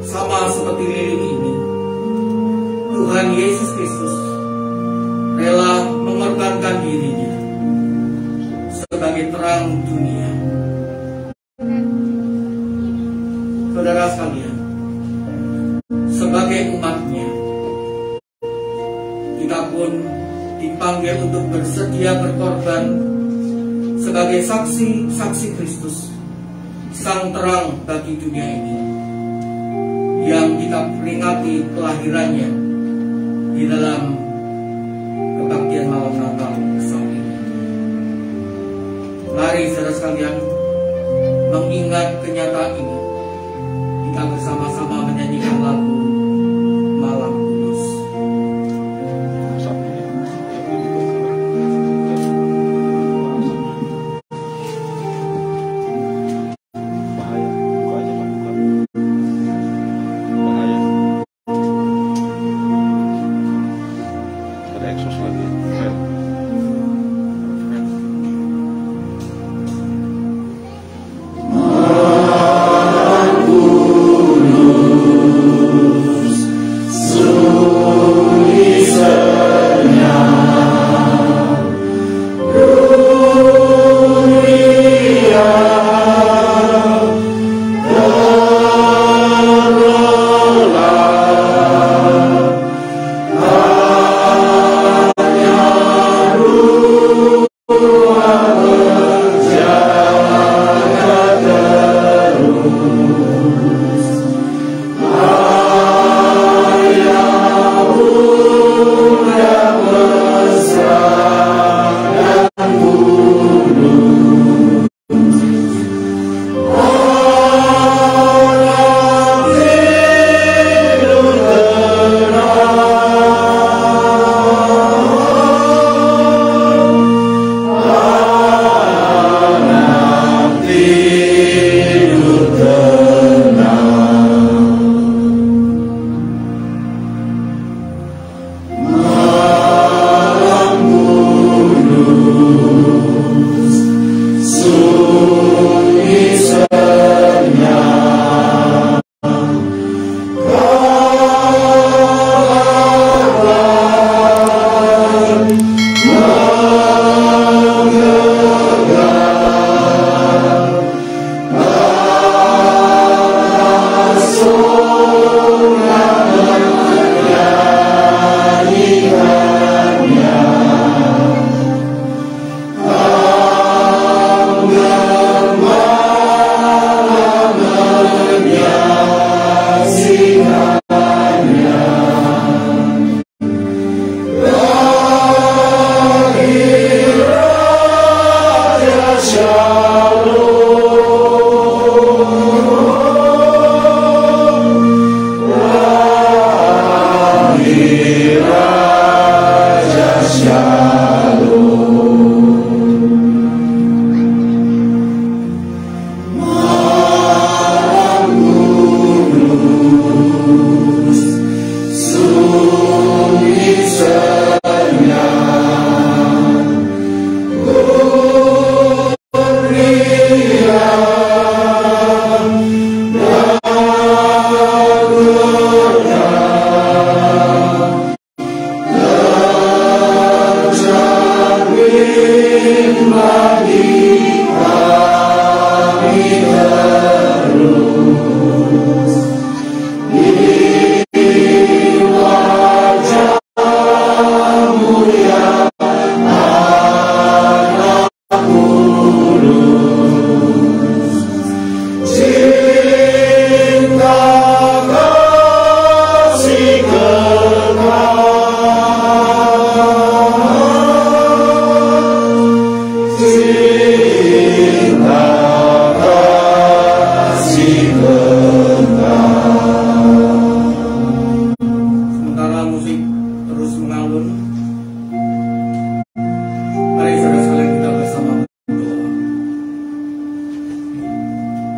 Sama seperti lilin ini, Tuhan Yesus Kristus rela mengorbankan dirinya sebagai terang dunia. Saudara sekalian, sebagai umatnya, kita pun dipanggil untuk bersedia berkorban sebagai saksi-saksi Kristus, sang terang bagi dunia ini, yang kita peringati kelahirannya di dalam kebaktian malam Natal bersama ini. Mari saudara sekalian mengingat kenyataan ini, kita bersama-sama menyanyikan lagu Malam Kudus. Malam Kudus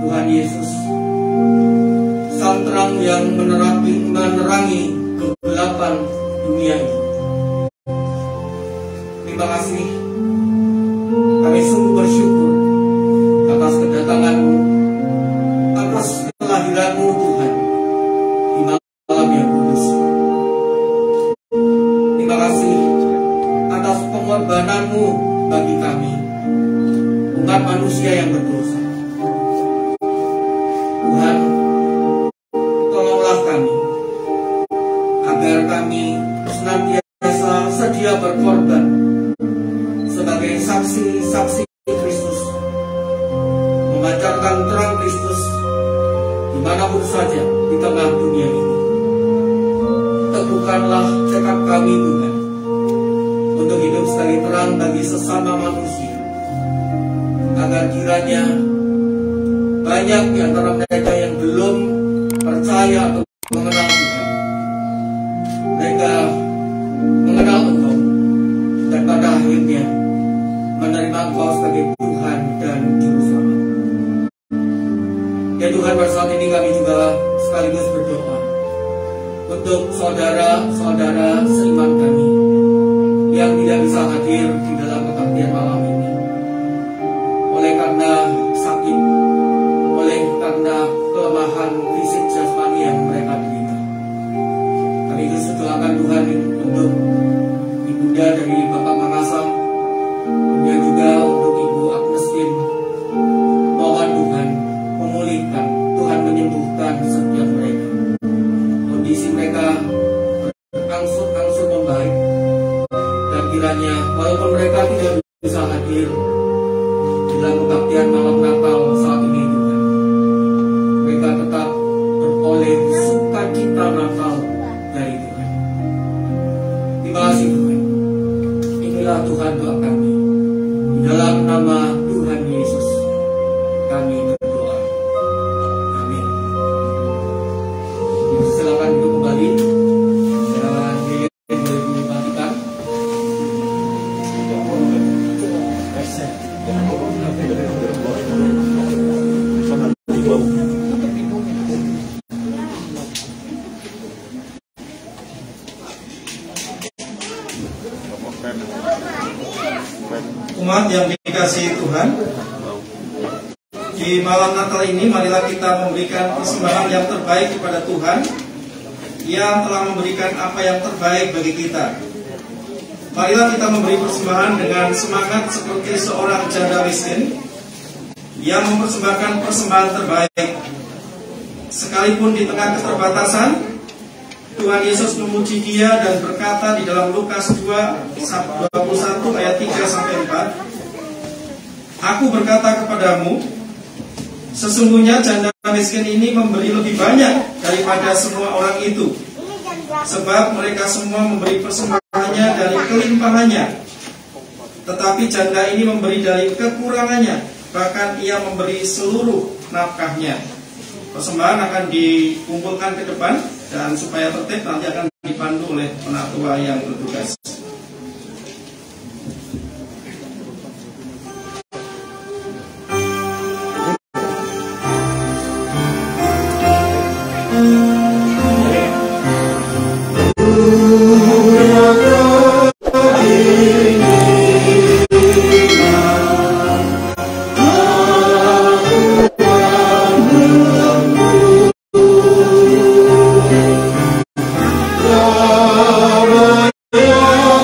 Tuhan Yesus, sang terang yang menerangi kegelapan dunia ini. Terima kasih, kami sungguh bersyukur atas kedatangan-Mu, atas kelahiran-Mu Tuhan di malam yang kudus. Terima kasih atas pengorbanan-Mu bagi kami, umat manusia yang berdosa. Tuhan, tolonglah kami agar kami senantiasa sedia berkorban sebagai saksi-saksi Kristus, memancarkan terang Kristus dimanapun saja di tengah dunia ini. Teguhkanlah tekad kami Tuhan untuk hidup sebagai terang bagi sesama manusia, agar kiranya banyak di antara mereka yang belum percaya atau mengenal Tuhan, mereka mengenal Engkau dan pada akhirnya menerima Engkau sebagai Tuhan dan Juru Selamat. Ya Tuhan, pada saat ini kami juga sekaligus berdoa untuk saudara-saudara seiman kami yang tidak bisa hadir di dalam kebaktian malam ini oleh karena sakit, oleh karena kelemahan fisik jasmani yang mereka derita. Kami terus doakan Tuhan untuk ibunda dari Bapak Mangasam, dan juga untuk Ibu Agnestin. Mohon Tuhan memulihkan, Tuhan menyembuhkan setiap mereka. Kondisi mereka berangsur-angsur membaik, dan kiranya walaupun mereka tidak bisa hadir dalam kebaktian malam Natal saat ini Tuhan, mereka tetap beroleh sukacita Natal dari Tuhan. Terima kasih Tuhan. Inilah Tuhan doa kami. Di dalam nama Tuhan Yesus kami berdoa. Amin. Silakan duduk kembali. Dan diri boleh dimatikan. Umat yang dikasihi Tuhan, di malam Natal ini marilah kita memberikan persembahan yang terbaik kepada Tuhan yang telah memberikan apa yang terbaik bagi kita. Marilah kita memberi persembahan dengan semangat seperti seorang janda miskin yang mempersembahkan persembahan terbaik. Sekalipun di tengah keterbatasan, Tuhan Yesus memuji dia dan berkata di dalam Lukas 2:21 ayat 3-4, "Aku berkata kepadamu, sesungguhnya janda miskin ini memberi lebih banyak daripada semua orang itu, sebab mereka semua memberi persembahannya dari kelimpahannya. Tetapi janda ini memberi dari kekurangannya, bahkan ia memberi seluruh nafkahnya." Persembahan akan dikumpulkan ke depan, dan supaya tertib nanti akan dipandu oleh penatua yang bertugas. Yeah.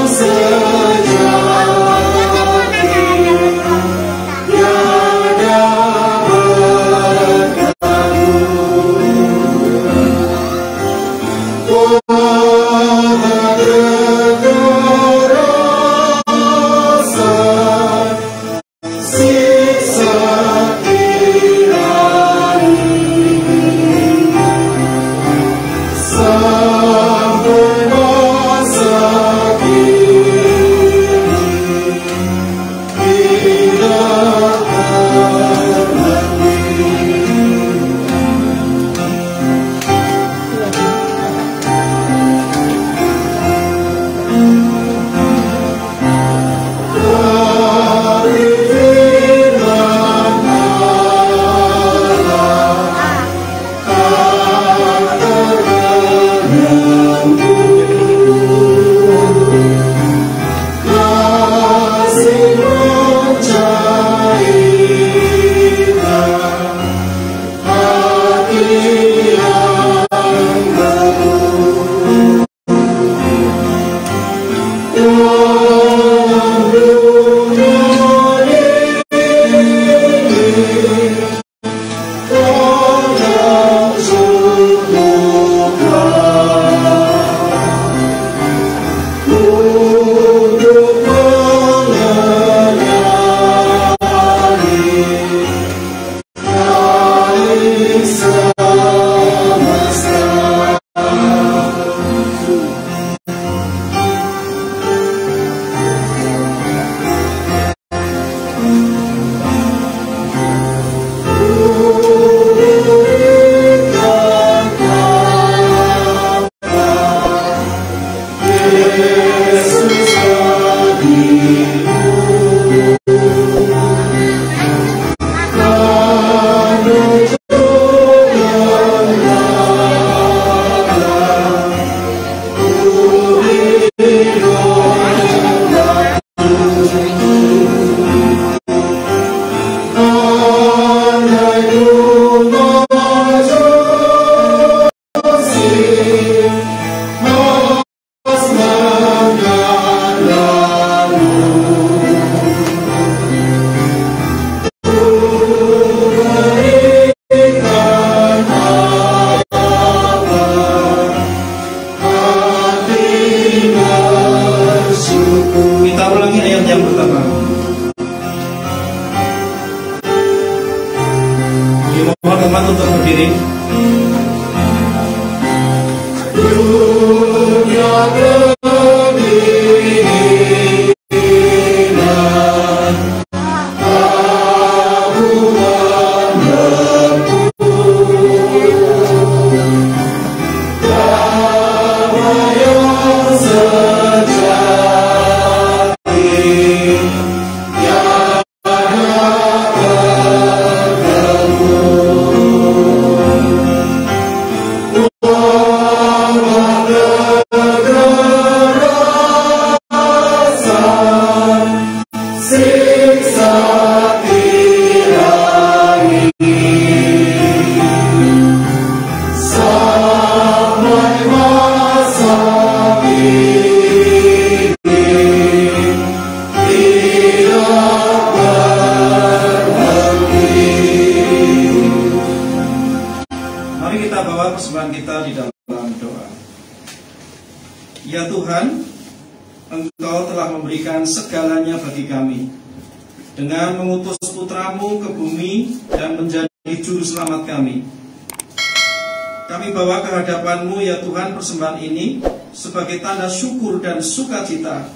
Persembahan ini sebagai tanda syukur dan sukacita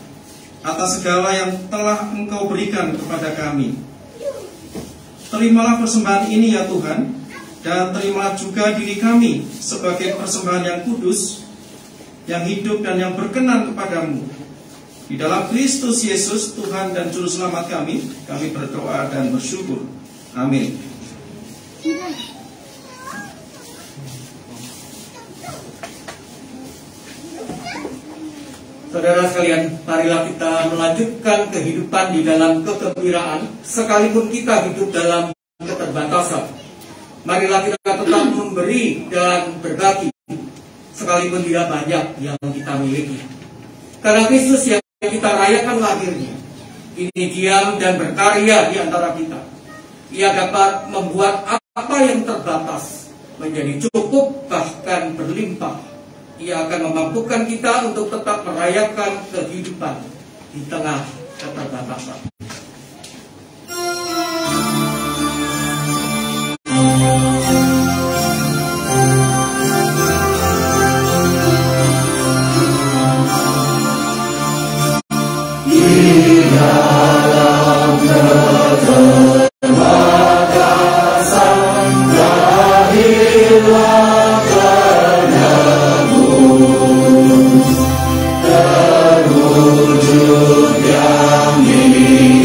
atas segala yang telah Engkau berikan kepada kami. Terimalah persembahan ini ya Tuhan, dan terimalah juga diri kami sebagai persembahan yang kudus, yang hidup dan yang berkenan kepadamu. Di dalam Kristus Yesus Tuhan dan Juru Selamat kami berdoa dan bersyukur. Amin. Saudara sekalian, marilah kita melanjutkan kehidupan di dalam kegembiraan, sekalipun kita hidup dalam keterbatasan. Marilah kita tetap memberi dan berbagi, sekalipun tidak banyak yang kita miliki. Karena Kristus yang kita rayakan lahirnya, ini diam dan berkarya di antara kita. Ia dapat membuat apa yang terbatas menjadi cukup, bahkan berlimpah. Ia akan memampukan kita untuk tetap merayakan kehidupan di tengah keterbatasan. Terwujud yang ini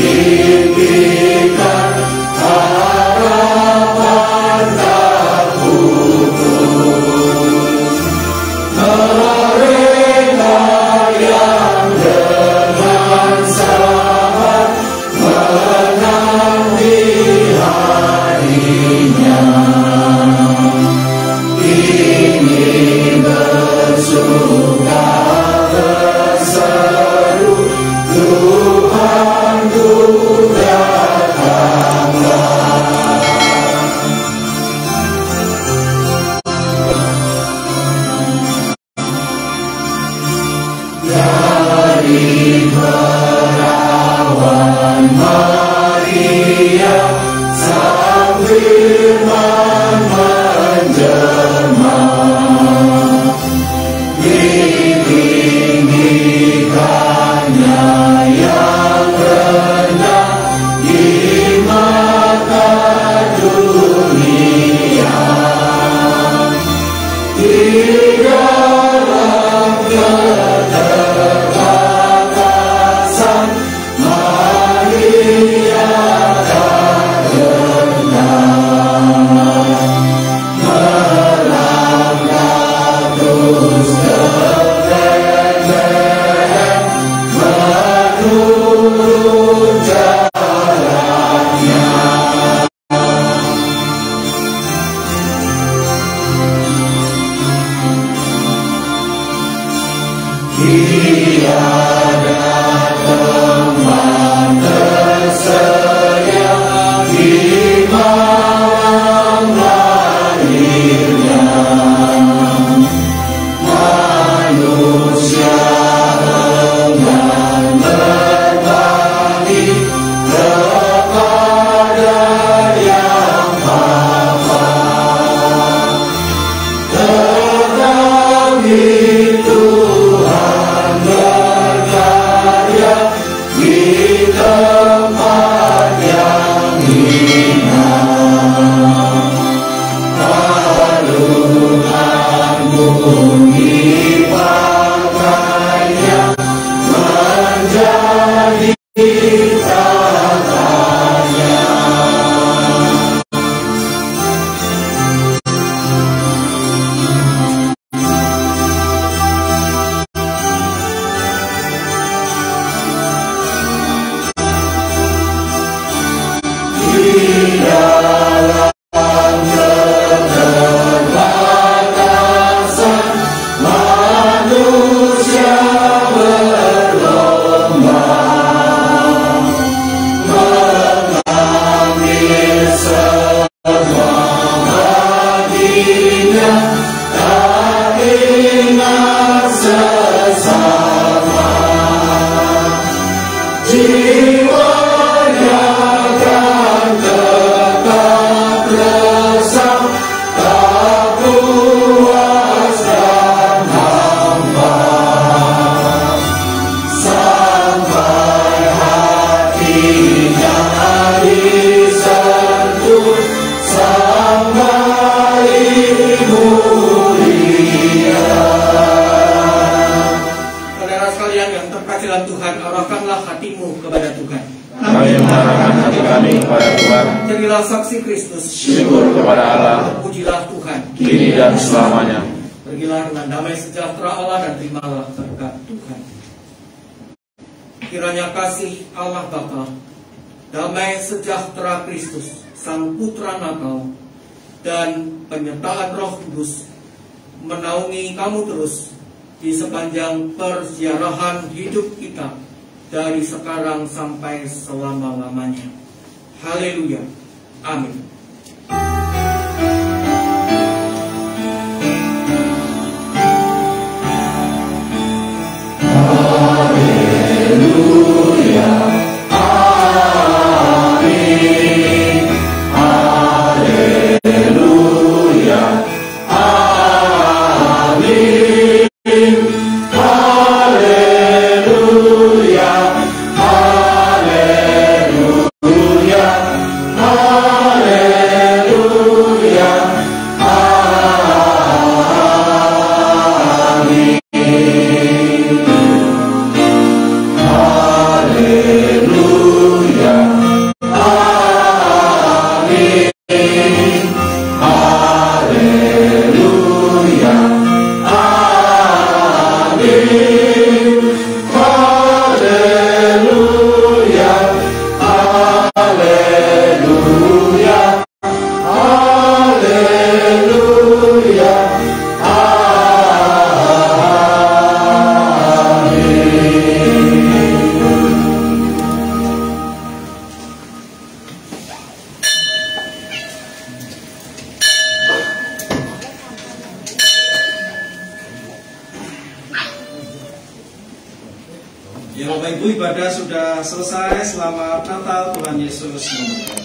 Jadilah saksi Kristus. Syukur kepada Allah. Pujilah Tuhan. Kini dan selamanya. Pergilah dengan damai sejahtera Allah dan terimalah berkat Tuhan. Kiranya kasih Allah Bapa, damai sejahtera Kristus, Sang Putra Natal, dan penyertaan Roh Kudus menaungi kamu terus di sepanjang perziarahan hidup kita dari sekarang sampai selama-lamanya. Haleluya. Amin. Ya Bapak Ibu, ibadah sudah selesai. Selamat Natal, Tuhan Yesus memberkati.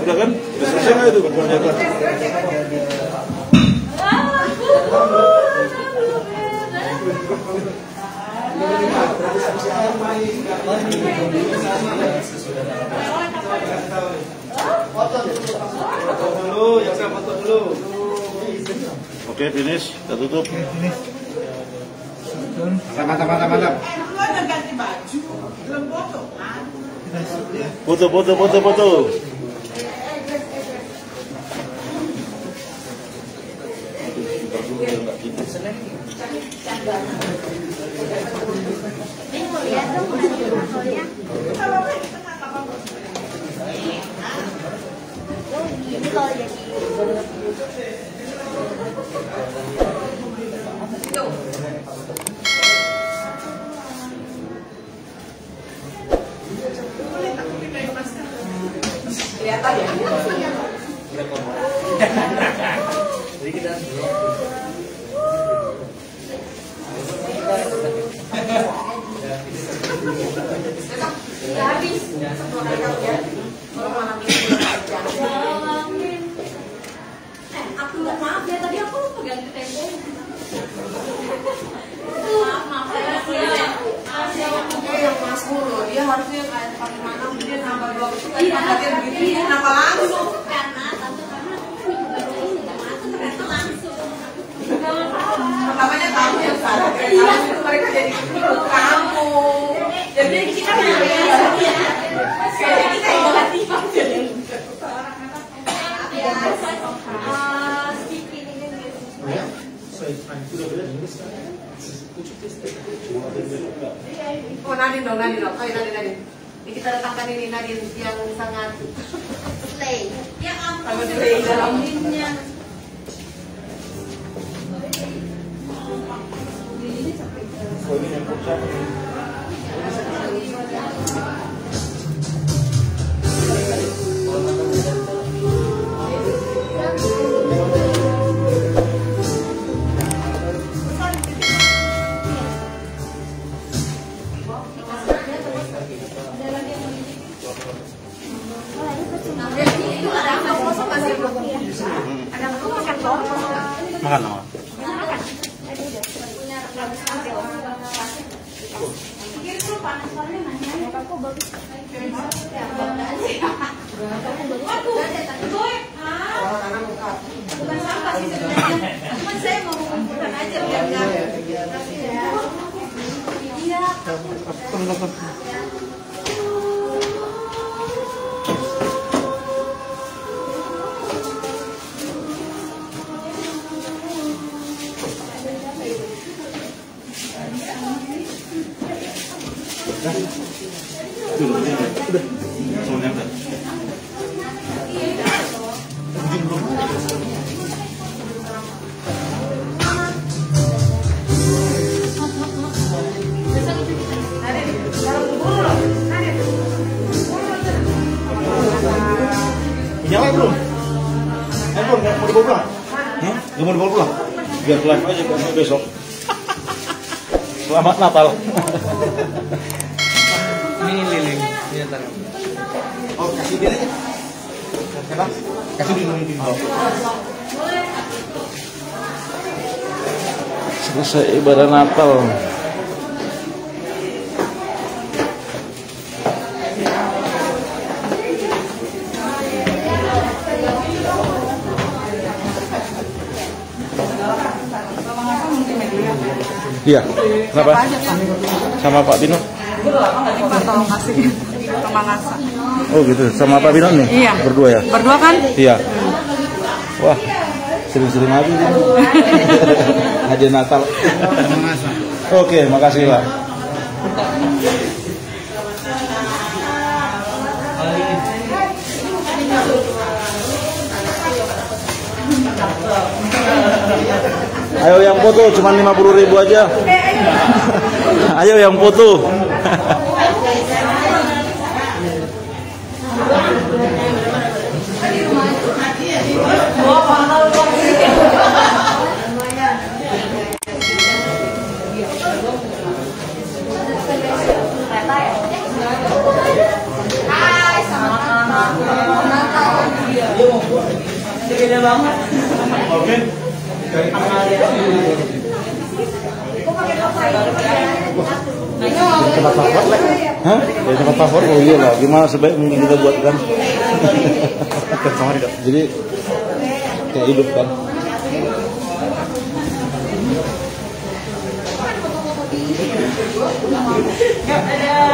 Udah kan? Udah selesai nggak itu perjalanan? Foto dulu, yang saya foto dulu. Oke, finish. Kita tutup. Mantap. Foto. Maaf ya, tadi aku lupa ganti tempo. Maaf ya. Yang Mas Guru, dia harusnya kayak pakai mana dia nambah 2 itu kan begini, kenapa langsung? Karena tante ini baru ini nggak matang. Oh, Nadine dong. Ayo Nadine. Ini kita datangkan ini Nadine yang sangat Slay. yang sangat slay dalam linknya. Makan apa? Bukan sampah sih sebenarnya. Cuma saya mau mengumpulkan aja biar nggak. Iya. Nyala belum? Handphone nggak mau dibawa pulang? Nggak mau dibawa pulang? Biar live aja besok. Selamat Natal. Ini lilin. Ini ntar. Oh, kasih dia aja. Kenapa? Kasih dia mungkin. Selesai ibadah Natal. Iya, kenapa? Sama Pak Bino? Tolong kasih Mangasa. Oh gitu, sama Pak Bino nih? Iya. Berdua ya? Berdua kan? Iya. Wah, sering-sering aja nih. Hadiah Natal. Oke, makasih Pak. Ayo yang foto cuma 50.000 aja. Ayo yang foto. Gede banget. Oke. Tempat favorit, hah? Dari tempat favorit, oh iya lah. Gimana sebaik mungkin kita buat kan? Jadi kayak hidup kan. Dadah.